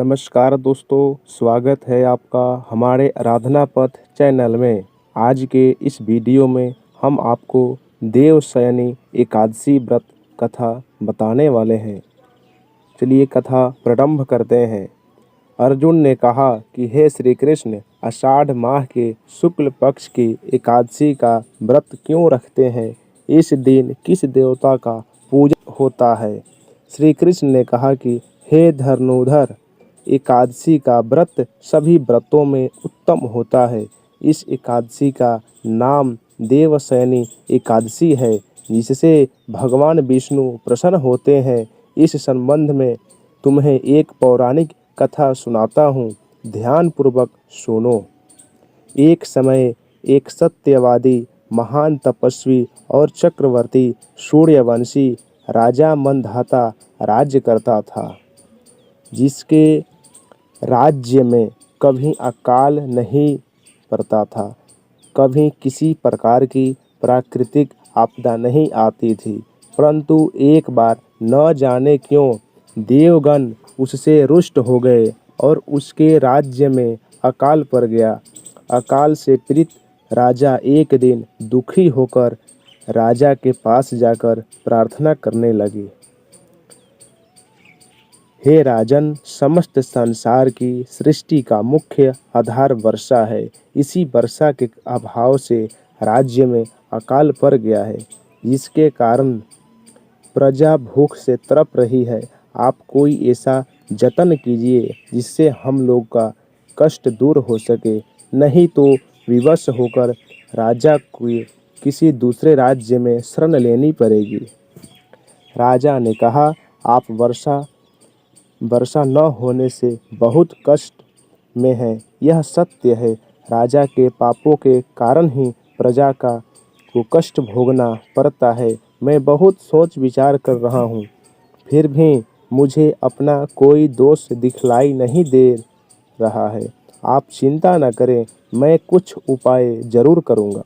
नमस्कार दोस्तों, स्वागत है आपका हमारे आराधना पथ चैनल में। आज के इस वीडियो में हम आपको देवशयनी एकादशी व्रत कथा बताने वाले हैं। चलिए कथा प्रारंभ करते हैं। अर्जुन ने कहा कि हे श्री कृष्ण, आषाढ़ माह के शुक्ल पक्ष की एकादशी का व्रत क्यों रखते हैं? इस दिन किस देवता का पूजन होता है? श्री कृष्ण ने कहा कि हे धनुर्धर, एकादशी का व्रत सभी व्रतों में उत्तम होता है। इस एकादशी का नाम देवशयनी एकादशी है, जिससे भगवान विष्णु प्रसन्न होते हैं। इस संबंध में तुम्हें एक पौराणिक कथा सुनाता हूँ, ध्यान पूर्वक सुनो। एक समय एक सत्यवादी, महान तपस्वी और चक्रवर्ती सूर्यवंशी राजा मंधाता राज्य करता था, जिसके राज्य में कभी अकाल नहीं पड़ता था, कभी किसी प्रकार की प्राकृतिक आपदा नहीं आती थी। परंतु एक बार न जाने क्यों देवगण उससे रुष्ट हो गए और उसके राज्य में अकाल पड़ गया। अकाल से पीड़ित राजा एक दिन दुखी होकर राजा के पास जाकर प्रार्थना करने लगे। हे राजन, समस्त संसार की सृष्टि का मुख्य आधार वर्षा है। इसी वर्षा के अभाव से राज्य में अकाल पड़ गया है, जिसके कारण प्रजा भूख से तड़प रही है। आप कोई ऐसा जतन कीजिए जिससे हम लोग का कष्ट दूर हो सके, नहीं तो विवश होकर राजा को किसी दूसरे राज्य में शरण लेनी पड़ेगी। राजा ने कहा, आप वर्षा न होने से बहुत कष्ट में हैं, यह सत्य है। राजा के पापों के कारण ही प्रजा को कष्ट भोगना पड़ता है। मैं बहुत सोच विचार कर रहा हूँ, फिर भी मुझे अपना कोई दोष दिखलाई नहीं दे रहा है। आप चिंता न करें, मैं कुछ उपाय जरूर करूँगा।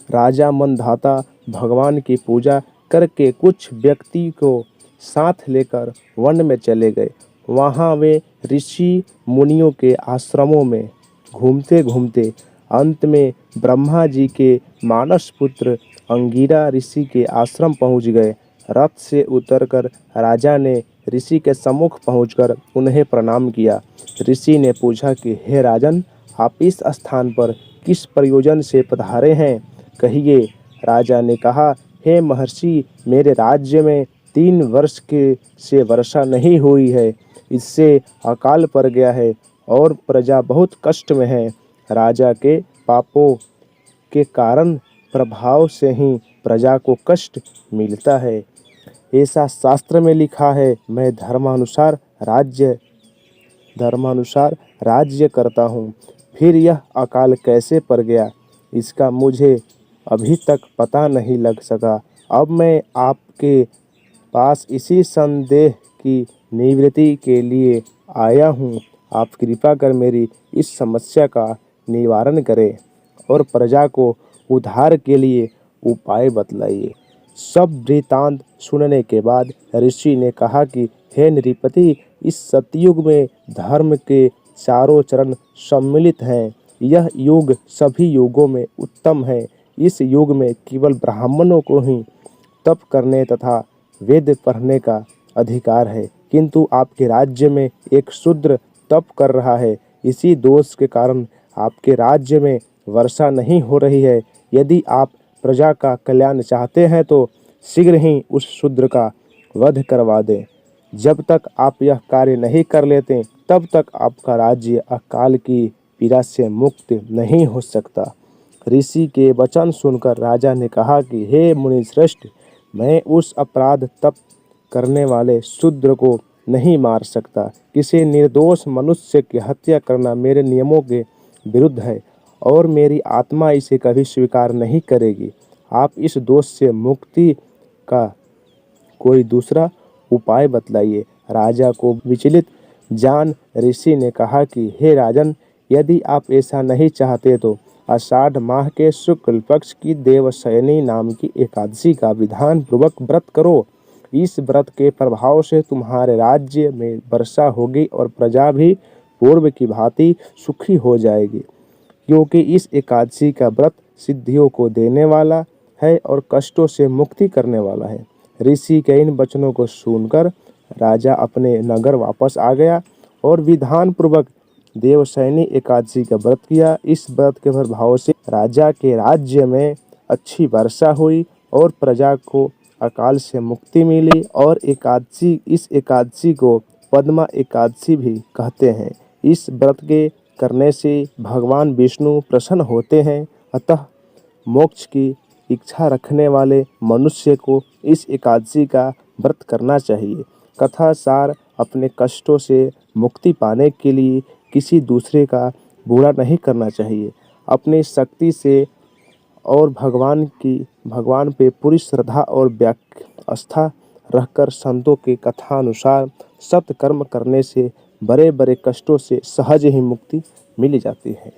राजा मंधाता भगवान की पूजा करके कुछ व्यक्ति को साथ लेकर वन में चले गए। वहाँ वे ऋषि मुनियों के आश्रमों में घूमते घूमते अंत में ब्रह्मा जी के मानस पुत्र अंगिरा ऋषि के आश्रम पहुँच गए। रथ से उतरकर राजा ने ऋषि के सम्मुख पहुंचकर उन्हें प्रणाम किया। ऋषि ने पूछा कि हे राजन, आप इस स्थान पर किस प्रयोजन से पधारे हैं, कहिए। राजा ने कहा, हे महर्षि, मेरे राज्य में 3 वर्ष के से वर्षा नहीं हुई है, इससे अकाल पड़ गया है और प्रजा बहुत कष्ट में है। राजा के पापों के कारण प्रभाव से ही प्रजा को कष्ट मिलता है, ऐसा शास्त्र में लिखा है। मैं धर्मानुसार राज्य करता हूँ, फिर यह अकाल कैसे पड़ गया, इसका मुझे अभी तक पता नहीं लग सका। अब मैं आपके पास इसी संदेह की निवृत्ति के लिए आया हूँ। आप कृपा कर मेरी इस समस्या का निवारण करें और प्रजा को उद्धार के लिए उपाय बतलाइए। सब वृत्तांत सुनने के बाद ऋषि ने कहा कि हे नृपति, इस सतयुग में धर्म के चारों चरण सम्मिलित हैं। यह युग सभी युगों में उत्तम है। इस युग में केवल ब्राह्मणों को ही तप करने तथा वेद पढ़ने का अधिकार है, किंतु आपके राज्य में एक शूद्र तप कर रहा है। इसी दोष के कारण आपके राज्य में वर्षा नहीं हो रही है। यदि आप प्रजा का कल्याण चाहते हैं तो शीघ्र ही उस शूद्र का वध करवा दें। जब तक आप यह कार्य नहीं कर लेते, तब तक आपका राज्य अकाल की पीड़ा से मुक्त नहीं हो सकता। ऋषि के वचन सुनकर राजा ने कहा कि हे मुनिश्रेष्ठ, मैं उस अपराध तप करने वाले शूद्र को नहीं मार सकता। किसी निर्दोष मनुष्य की हत्या करना मेरे नियमों के विरुद्ध है और मेरी आत्मा इसे कभी स्वीकार नहीं करेगी। आप इस दोष से मुक्ति का कोई दूसरा उपाय बतलाइए। राजा को विचलित जान ऋषि ने कहा कि हे राजन, यदि आप ऐसा नहीं चाहते तो आषाढ़ माह के शुक्ल पक्ष की देवशयनी नाम की एकादशी का विधान पूर्वक व्रत करो। इस व्रत के प्रभाव से तुम्हारे राज्य में वर्षा होगी और प्रजा भी पूर्व की भांति सुखी हो जाएगी, क्योंकि इस एकादशी का व्रत सिद्धियों को देने वाला है और कष्टों से मुक्ति करने वाला है। ऋषि के इन वचनों को सुनकर राजा अपने नगर वापस आ गया और विधान पूर्वक देवशयनी एकादशी का व्रत किया। इस व्रत के प्रभाव से राजा के राज्य में अच्छी वर्षा हुई और प्रजा को अकाल से मुक्ति मिली और इस एकादशी को पद्मा एकादशी भी कहते हैं। इस व्रत के करने से भगवान विष्णु प्रसन्न होते हैं, अतः मोक्ष की इच्छा रखने वाले मनुष्य को इस एकादशी का व्रत करना चाहिए। कथा सार अपने कष्टों से मुक्ति पाने के लिए किसी दूसरे का बुरा नहीं करना चाहिए। अपनी शक्ति से और भगवान पे पूरी श्रद्धा और आस्था रखकर संतों के कथानुसार सत्कर्म करने से बड़े बड़े कष्टों से सहज ही मुक्ति मिल जाती है।